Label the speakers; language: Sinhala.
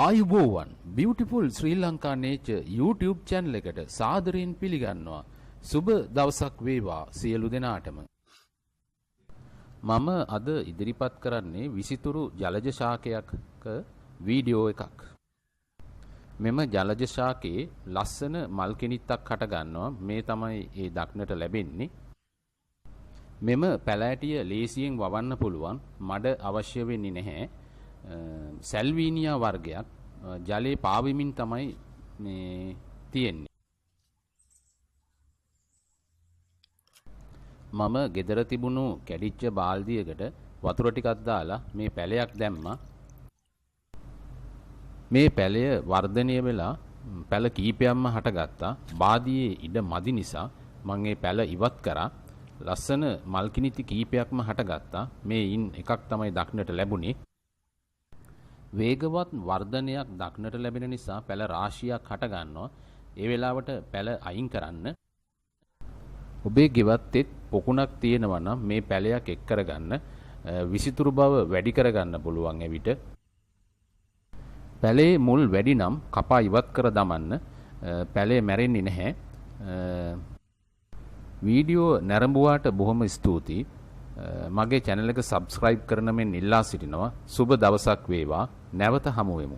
Speaker 1: ආයුබෝවන් beautiful ශ්‍රී ලංකා nature YouTube channel එකට සාදරයෙන් පිළිගන්නවා. සුබ දවසක් වේවා සියලු දෙනාටම. මම අද ඉදිරිපත් කරන්නේ විසිතුරු ජලජ ශාකයක වීඩියෝ එකක්. මෙම ජලජ ශාකයේ ලස්සන මල් කෙනිත්තක් හට ගන්නවා. මේ තමයි ඒ දක්නට ලැබෙන්නේ. මෙම පැලෑටිය ලේසියෙන් වවන්න පුළුවන්. මඩ අවශ්‍ය වෙන්නේ නැහැ. සැල්වීනියා වර්ගයක් ජලයේ පාවෙමින් තමයි මේ තියෙන්නේ. මම ගෙදර තිබුණු කැඩිච්ච බාල්දියකට වතුර ටිකක් දාලා මේ පැලයක් දැම්මා. මේ පැලය වර්ධනය වෙලා පැල කීපයක්ම හටගත්තා. බාදියේ ඉඩ මදි නිසා මම මේ පැල ඉවත් කරා. ලස්සන මල් කිනිති කීපයක්ම හටගත්තා. මේයින් එකක් තමයි දක්නට ලැබුණේ. වේගවත් වර්ධනයක් දක්නට ලැබෙන නිසා පැල රාශියක් හට ගන්නවා. ඒ වෙලාවට පැල අයින් කරන්න. ඔබේ ගෙවත්තේ පොකුණක් තියෙනවා නම් මේ පැලයක් එක් කරගන්න. විසිතුරු බව වැඩි කරගන්න පුළුවන් එවිට. පැලේ මුල් වැඩි නම් කපා ඉවත් කර දමන්න. පැලේ මැරෙන්නේ නැහැ. වීඩියෝ නැරඹුවාට බොහොම ස්තුතියි. මගේ channel එක subscribe කරන මෙන් ඉල්ලා සිටිනවා. සුබ දවසක් වේවා. නැවත හමු වෙමු.